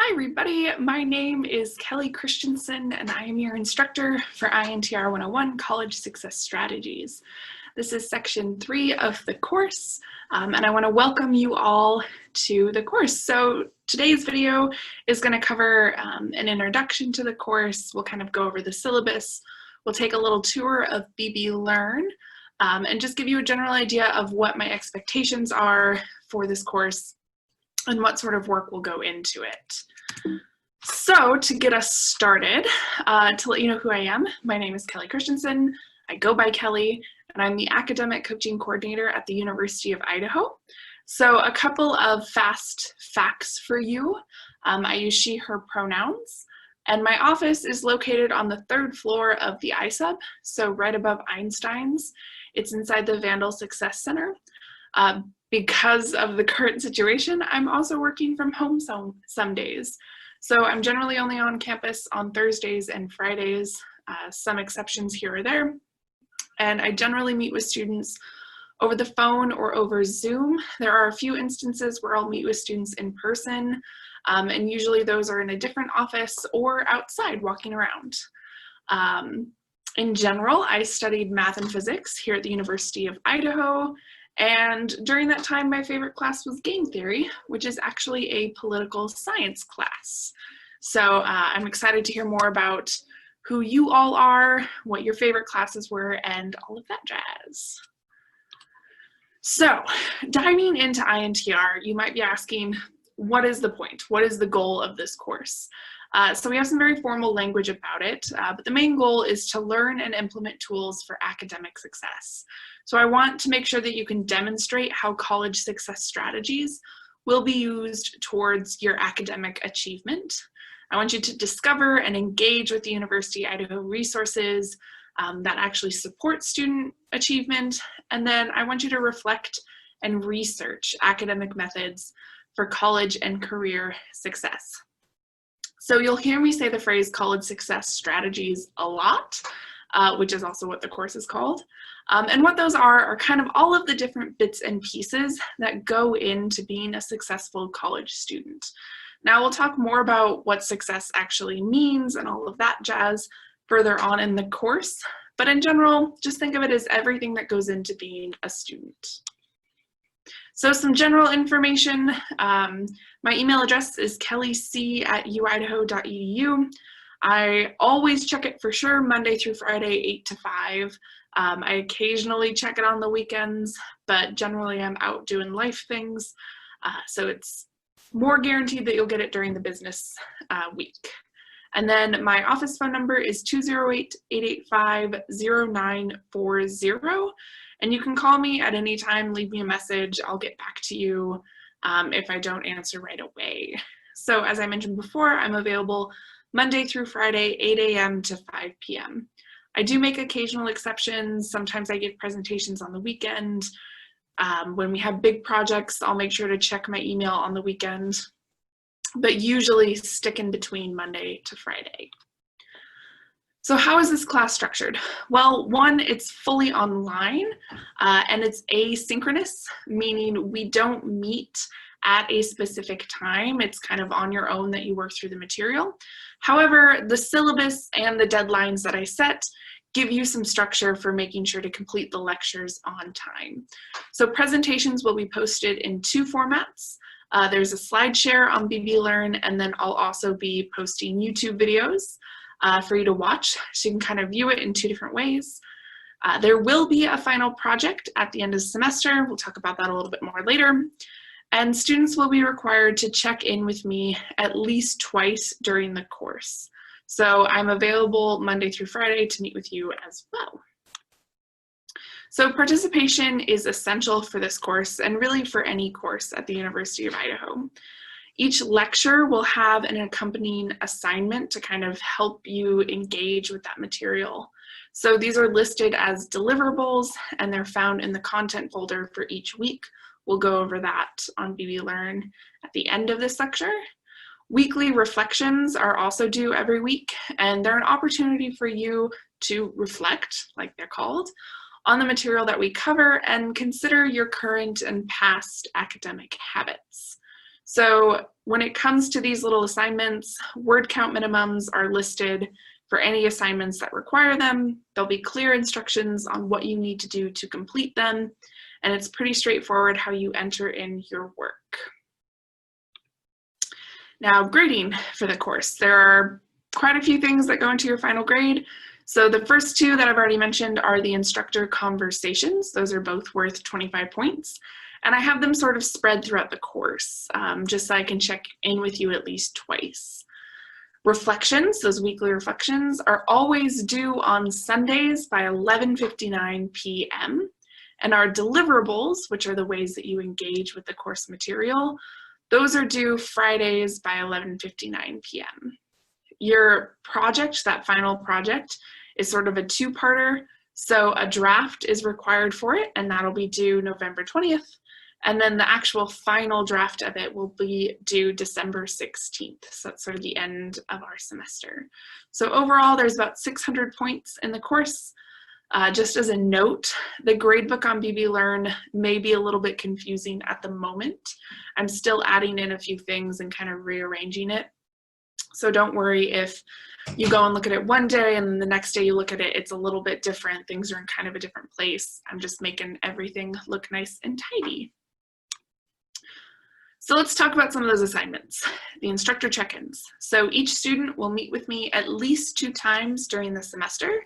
Hi everybody, my name is Kelly Christensen and I am your instructor for INTR 101 College Success Strategies. This is section 3 of the course and I want to welcome you all to the course. So today's video is going to cover an introduction to the course. We'll kind of go over the syllabus. We'll take a little tour of BB Learn and just give you a general idea of what my expectations are for this course and what sort of work will go into it. So to get us started, to let you know who I am, my name is Kelly Christensen. I go by Kelly, and I'm the Academic Coaching Coordinator at the University of Idaho. So a couple of fast facts for you. I use she, her pronouns, and my office is located on the 3rd floor of the iSub, so right above Einstein's. It's inside the Vandal Success Center. Because of the current situation, I'm also working from home some days. So I'm generally only on campus on Thursdays and Fridays, some exceptions here or there. And I generally meet with students over the phone or over Zoom. There are a few instances where I'll meet with students in person, and usually those are in a different office or outside walking around. In general, I studied math and physics here at the University of Idaho. And during that time, my favorite class was game theory, which is actually a political science class. So I'm excited to hear more about who you all are, what your favorite classes were, and all of that jazz. So diving into INTR, you might be asking, what is the point? What is the goal of this course? So we have some very formal language about it, but the main goal is to learn and implement tools for academic success. So I want to make sure that you can demonstrate how college success strategies will be used towards your academic achievement. I want you to discover and engage with the University of Idaho resources that actually support student achievement. And then I want you to reflect and research academic methods for college and career success. So you'll hear me say the phrase college success strategies a lot, which is also what the course is called. And what those are kind of all of the different bits and pieces that go into being a successful college student. Now we'll talk more about what success actually means and all of that jazz further on in the course. But in general, just think of it as everything that goes into being a student. So some general information, my email address is kellyc@uidaho.edu. I always check it for sure, Monday through Friday, 8 to 5. I occasionally check it on the weekends, but generally I'm out doing life things. So it's more guaranteed that you'll get it during the business week. And then my office phone number is 208-885-0940. And you can call me at any time, leave me a message. I'll get back to you if I don't answer right away. So as I mentioned before, I'm available Monday through Friday, 8 a.m. to 5 p.m. I do make occasional exceptions. Sometimes I give presentations on the weekend. When we have big projects, I'll make sure to check my email on the weekend, but usually stick in between Monday to Friday. So how is this class structured? Well, one, it's fully online and it's asynchronous, meaning we don't meet at a specific time. It's kind of on your own that you work through the material. However, the syllabus and the deadlines that I set give you some structure for making sure to complete the lectures on time. So presentations will be posted in 2 formats. There's a slide share on BB Learn, and then I'll also be posting YouTube videos for you to watch, so you can kind of view it in 2 different ways. There will be a final project at the end of the semester. We'll talk about that a little bit more later. And students will be required to check in with me at least twice during the course. So I'm available Monday through Friday to meet with you as well. So participation is essential for this course and really for any course at the University of Idaho. Each lecture will have an accompanying assignment to kind of help you engage with that material. So these are listed as deliverables and they're found in the content folder for each week. We'll go over that on BB Learn at the end of this lecture. Weekly reflections are also due every week, and they're an opportunity for you to reflect, like they're called, on the material that we cover and consider your current and past academic habits. So when it comes to these little assignments, word count minimums are listed for any assignments that require them. There'll be clear instructions on what you need to do to complete them, and it's pretty straightforward how you enter in your work. Now, grading for the course. There are quite a few things that go into your final grade. So the first two that I've already mentioned are the instructor conversations. Those are both worth 25 points. And I have them sort of spread throughout the course, just so I can check in with you at least twice. Reflections, those weekly reflections, are always due on Sundays by 11:59 p.m. And our deliverables, which are the ways that you engage with the course material, those are due Fridays by 11:59 p.m. Your project, that final project, is sort of a two-parter. So a draft is required for it, and that'll be due November 20th. And then the actual final draft of it will be due December 16th. So that's sort of the end of our semester. So overall, there's about 600 points in the course. Just as a note, the gradebook on BB Learn may be a little bit confusing at the moment. I'm still adding in a few things and kind of rearranging it. So don't worry if you go and look at it one day and the next day you look at it, it's a little bit different. Things are in kind of a different place. I'm just making everything look nice and tidy. So let's talk about some of those assignments, the instructor check-ins. So each student will meet with me at least 2 times during the semester,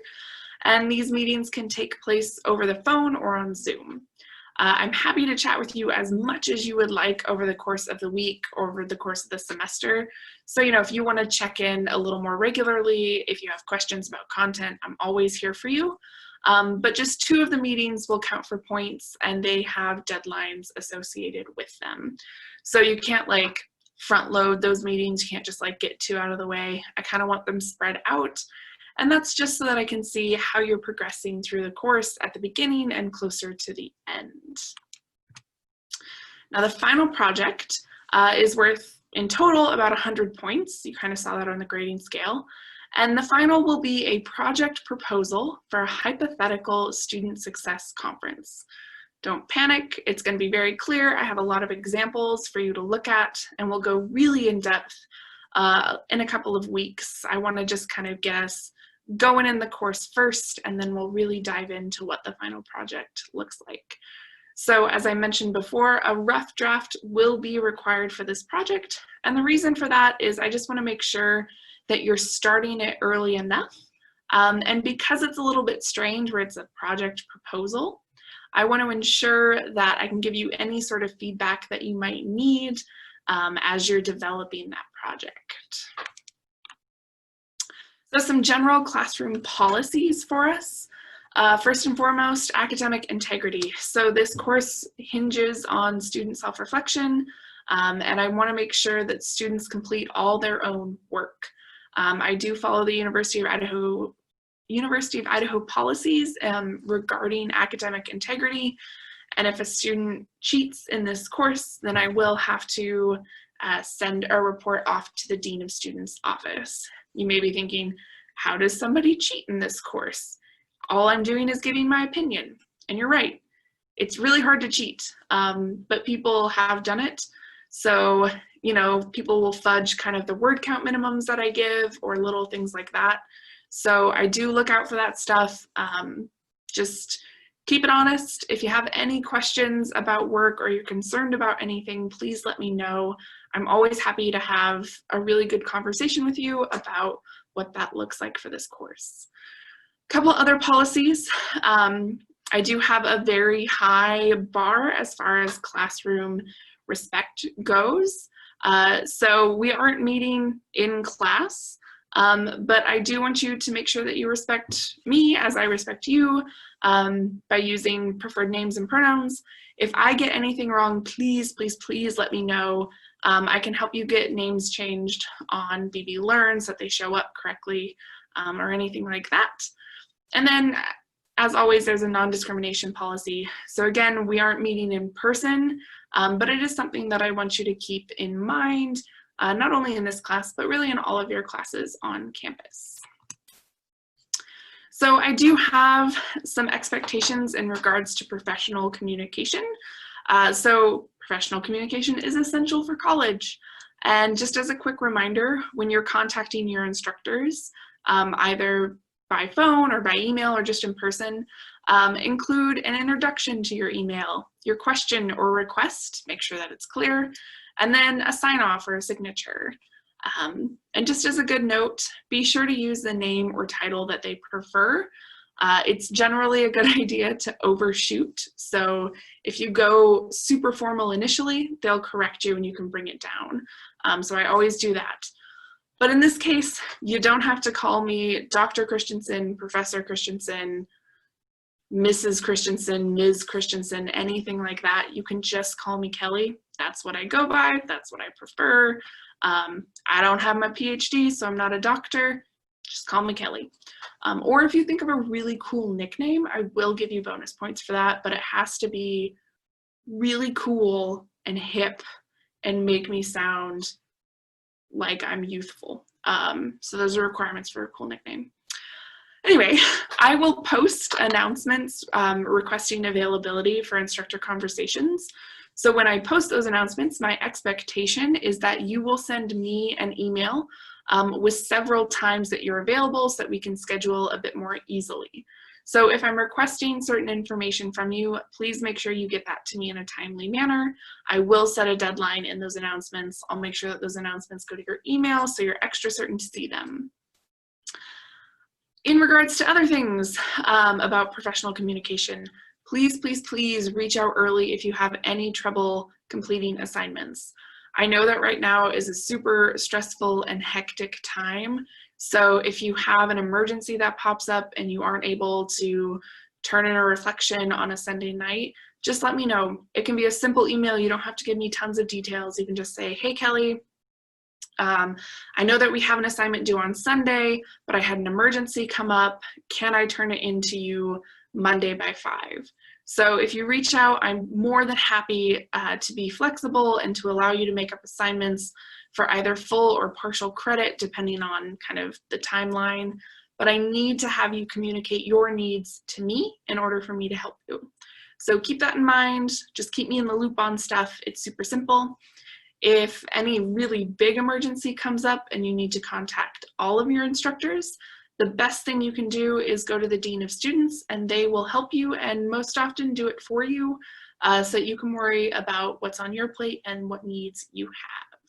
and these meetings can take place over the phone or on Zoom. I'm happy to chat with you as much as you would like over the course of the week or over the course of the semester. So, if you want to check in a little more regularly, if you have questions about content, I'm always here for you. But just 2 of the meetings will count for points, and they have deadlines associated with them. So you can't front load those meetings. You can't just get 2 out of the way. I kind of want them spread out. And that's just so that I can see how you're progressing through the course at the beginning and closer to the end. Now the final project is worth in total about 100 points. You kind of saw that on the grading scale. And the final will be a project proposal for a hypothetical student success conference. Don't panic, it's going to be very clear. I have a lot of examples for you to look at, and we'll go really in depth in a couple of weeks. I want to just kind of get us going in the course first, and then we'll really dive into what the final project looks like. So as I mentioned before, a rough draft will be required for this project. And the reason for that is I just want to make sure that you're starting it early enough. And because it's a little bit strange where it's a project proposal, I want to ensure that I can give you any sort of feedback that you might need as you're developing that project. So some general classroom policies for us. First and foremost, academic integrity. So this course hinges on student self-reflection, and I want to make sure that students complete all their own work. I do follow the University of Idaho policies regarding academic integrity, and if a student cheats in this course, then I will have to send a report off to the Dean of Students' office. You may be thinking, how does somebody cheat in this course? All I'm doing is giving my opinion, and you're right. It's really hard to cheat, but people have done it. So, people will fudge kind of the word count minimums that I give or little things like that. So I do look out for that stuff. Just keep it honest. If you have any questions about work or you're concerned about anything, please let me know. I'm always happy to have a really good conversation with you about what that looks like for this course. A couple other policies. I do have a very high bar as far as classroom respect goes. So we aren't meeting in class, but I do want you to make sure that you respect me as I respect you by using preferred names and pronouns. If I get anything wrong, please, please, please let me know. I can help you get names changed on BB Learn so that they show up correctly or anything like that. And then, as always, there's a non-discrimination policy. So again, we aren't meeting in person, but it is something that I want you to keep in mind, not only in this class, but really in all of your classes on campus. So I do have some expectations in regards to professional communication. So Professional communication is essential for college. And just as a quick reminder, when you're contacting your instructors, either by phone or by email or just in person, include an introduction to your email, your question or request, make sure that it's clear, and then a sign-off or a signature. And just as a good note, be sure to use the name or title that they prefer. It's generally a good idea to overshoot. So if you go super formal initially, they'll correct you and you can bring it down. So I always do that. But in this case, you don't have to call me Dr. Christensen, Professor Christensen, Mrs. Christensen, Ms. Christensen, anything like that. You can just call me Kelly. That's what I go by. That's what I prefer. I don't have my PhD, so I'm not a doctor. Just call me Kelly. Or if you think of a really cool nickname, I will give you bonus points for that, but it has to be really cool and hip and make me sound like I'm youthful. So those are requirements for a cool nickname. Anyway, I will post announcements requesting availability for instructor conversations. So when I post those announcements, my expectation is that you will send me an email with several times that you're available so that we can schedule a bit more easily. So if I'm requesting certain information from you, please make sure you get that to me in a timely manner. I will set a deadline in those announcements. I'll make sure that those announcements go to your email so you're extra certain to see them. In regards to other things about professional communication, please, please, please reach out early if you have any trouble completing assignments. I know that right now is a super stressful and hectic time. So if you have an emergency that pops up and you aren't able to turn in a reflection on a Sunday night, just let me know. It can be a simple email. You don't have to give me tons of details. You can just say, hey, Kelly, I know that we have an assignment due on Sunday, but I had an emergency come up. Can I turn it into you Monday by 5? So if you reach out, I'm more than happy to be flexible and to allow you to make up assignments for either full or partial credit, depending on kind of the timeline. But I need to have you communicate your needs to me in order for me to help you. So keep that in mind. Just keep me in the loop on stuff. It's super simple. If any really big emergency comes up and you need to contact all of your instructors, the best thing you can do is go to the Dean of Students and they will help you and most often do it for you so that you can worry about what's on your plate and what needs you have.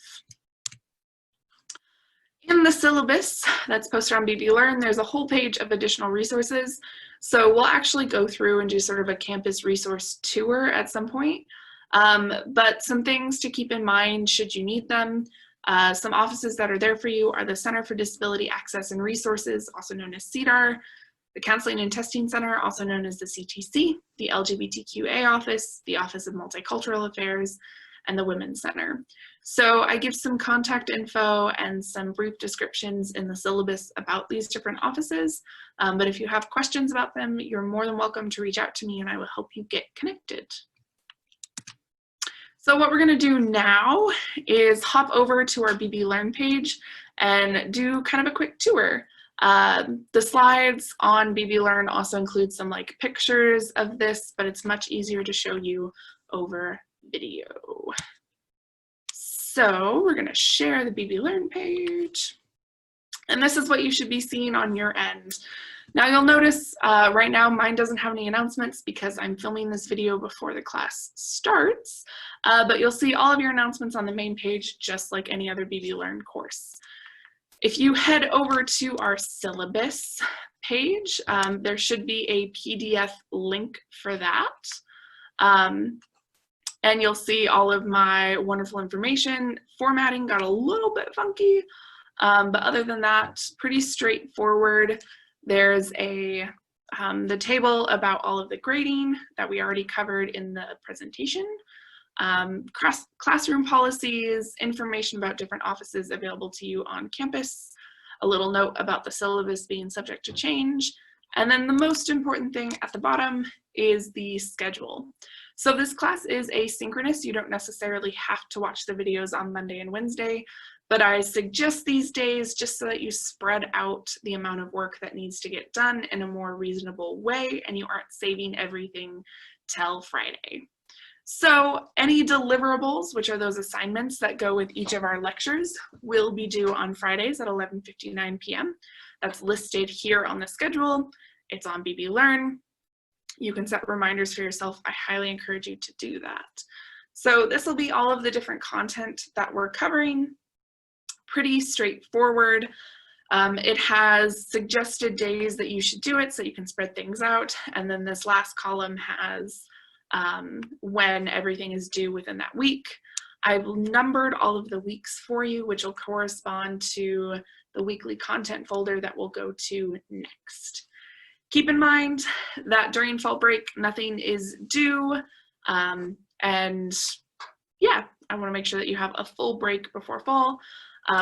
In the syllabus that's posted on BB Learn, there's a whole page of additional resources. So we'll actually go through and do sort of a campus resource tour at some point. But some things to keep in mind should you need them. Some offices that are there for you are the Center for Disability Access and Resources, also known as CDAR, the Counseling and Testing Center, also known as the CTC, the LGBTQA office, the Office of Multicultural Affairs, and the Women's Center. So I give some contact info and some brief descriptions in the syllabus about these different offices. But if you have questions about them, you're more than welcome to reach out to me and I will help you get connected. So what we're going to do now is hop over to our BB Learn page and do kind of a quick tour. The slides on BB Learn also include some like pictures of this, but it's much easier to show you over video. So we're going to share the BB Learn page. And this is what you should be seeing on your end. Now you'll notice right now mine doesn't have any announcements because I'm filming this video before the class starts, but you'll see all of your announcements on the main page just like any other BB Learn course. If you head over to our syllabus page, there should be a PDF link for that. And you'll see all of my wonderful information. Formatting got a little bit funky, but other than that, pretty straightforward. There's the table about all of the grading that we already covered in the presentation, classroom policies, information about different offices available to you on campus, a little note about the syllabus being subject to change, and then the most important thing at the bottom is the schedule. So this class is asynchronous. You don't necessarily have to watch the videos on Monday and Wednesday, but I suggest these days just so that you spread out the amount of work that needs to get done in a more reasonable way and you aren't saving everything till Friday. So any deliverables, which are those assignments that go with each of our lectures, will be due on Fridays at 11:59 p.m. That's listed here on the schedule. It's on BB Learn. You can set reminders for yourself. I highly encourage you to do that. So this will be all of the different content that we're covering. Pretty straightforward. It has suggested days that you should do it so you can spread things out. And then this last column has when everything is due within that week. I've numbered all of the weeks for you, which will correspond to the weekly content folder that we'll go to next. Keep in mind that during fall break, nothing is due. And yeah, I want to make sure that you have a full break before fall.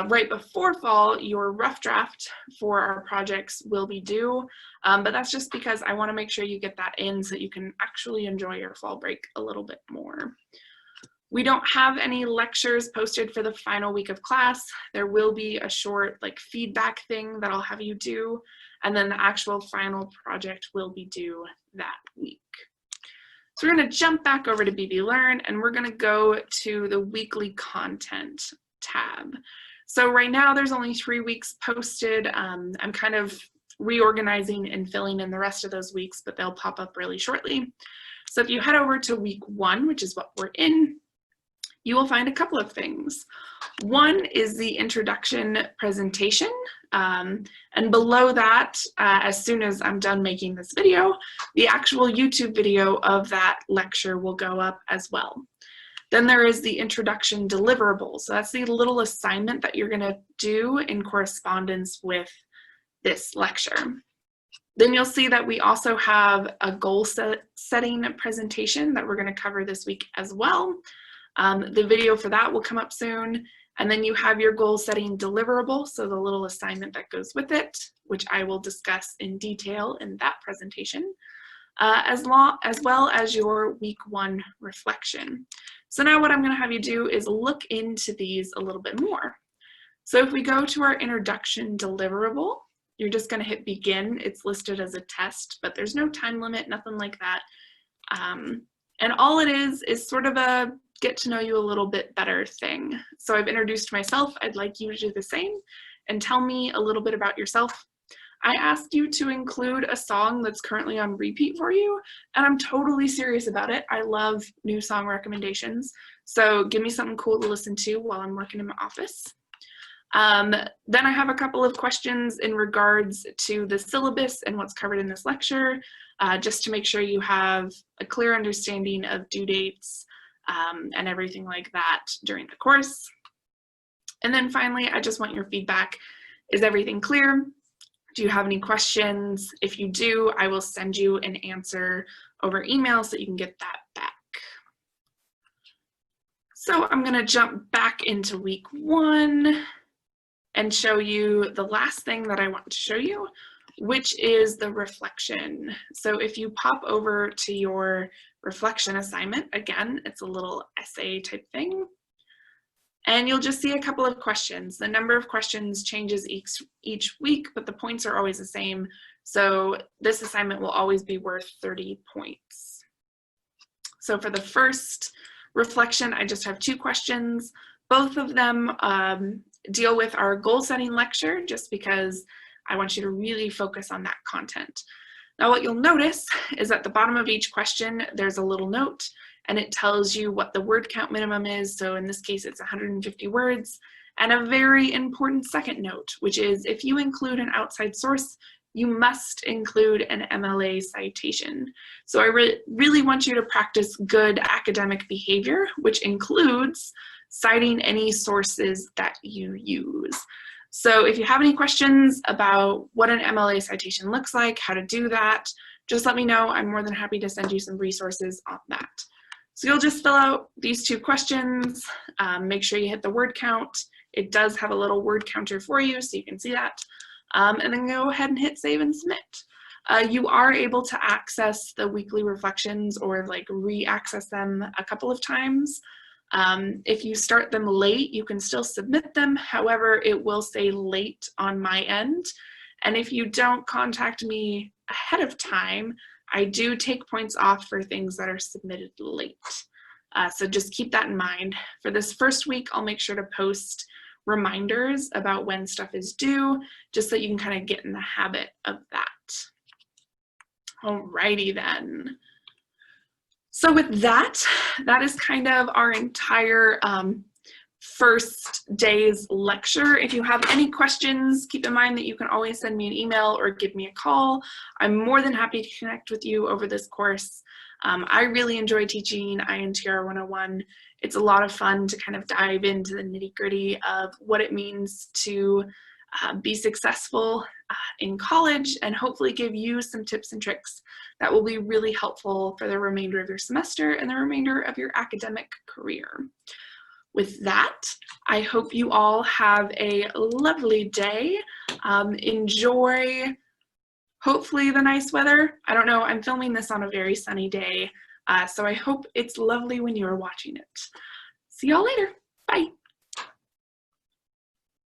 Right before fall, your rough draft for our projects will be due, but that's just because I want to make sure you get that in so that you can actually enjoy your fall break a little bit more. We don't have any lectures posted for the final week of class. There will be a short feedback thing that I'll have you do, and then the actual final project will be due that week. So we're going to jump back over to BB Learn, and we're going to go to the weekly content tab. So right now there's only 3 weeks posted. I'm kind of reorganizing and filling in the rest of those weeks, but they'll pop up really shortly. So if you head over to week 1, which is what we're in, you will find a couple of things. One is the introduction presentation, and below that, as soon as I'm done making this video, the actual YouTube video of that lecture will go up as well. Then there is the introduction deliverable. So that's the little assignment that you're gonna do in correspondence with this lecture. Then you'll see that we also have a goal setting presentation that we're gonna cover this week as well. The video for that will come up soon. And then you have your goal setting deliverable, so the little assignment that goes with it, which I will discuss in detail in that presentation, as well as your week 1 reflection. So now what I'm going to have you do is look into these a little bit more. So if we go to our introduction deliverable, you're just going to hit begin. It's listed as a test, but there's no time limit, nothing like that. And all it is sort of a get to know you a little bit better thing. So I've introduced myself. I'd like you to do the same and tell me a little bit about yourself. I asked you to include a song that's currently on repeat for you, and I'm totally serious about it. I love new song recommendations. So give me something cool to listen to while I'm working in my office. Then I have a couple of questions in regards to the syllabus and what's covered in this lecture, just to make sure you have a clear understanding of due dates and everything like that during the course. And then finally, I just want your feedback. Is everything clear? Do you have any questions? If you do, I will send you an answer over email so you can get that back. So I'm going to jump back into week 1 and show you the last thing that I want to show you, which is the reflection. So if you pop over to your reflection assignment, again, it's a little essay type thing. And you'll just see a couple of questions. The number of questions changes each week, but the points are always the same. So this assignment will always be worth 30 points. So for the first reflection, I just have 2 questions. Both of them deal with our goal setting lecture, just because I want you to really focus on that content. Now what you'll notice is at the bottom of each question, there's a little note, and it tells you what the word count minimum is. So in this case, it's 150 words. And a very important second note, which is if you include an outside source, you must include an MLA citation. So I really want you to practice good academic behavior, which includes citing any sources that you use. So if you have any questions about what an MLA citation looks like, how to do that, just let me know. I'm more than happy to send you some resources on that. So you'll just fill out these 2 questions, make sure you hit the word count. It does have a little word counter for you, so you can see that. And then go ahead and hit save and submit. You are able to access the weekly reflections or re-access them a couple of times. If you start them late, you can still submit them. However, it will say late on my end. And if you don't contact me ahead of time, I do take points off for things that are submitted late. So just keep that in mind. For this first week, I'll make sure to post reminders about when stuff is due, just so you can kind of get in the habit of that. Alrighty then. So with that, that is kind of our entire first day's lecture. If you have any questions, keep in mind that you can always send me an email or give me a call. I'm more than happy to connect with you over this course. I really enjoy teaching INTR 101. It's a lot of fun to kind of dive into the nitty-gritty of what it means to be successful in college, and hopefully give you some tips and tricks that will be really helpful for the remainder of your semester and the remainder of your academic career. With that, I hope you all have a lovely day. Enjoy, hopefully, the nice weather. I don't know, I'm filming this on a very sunny day, so I hope it's lovely when you're watching it. See y'all later.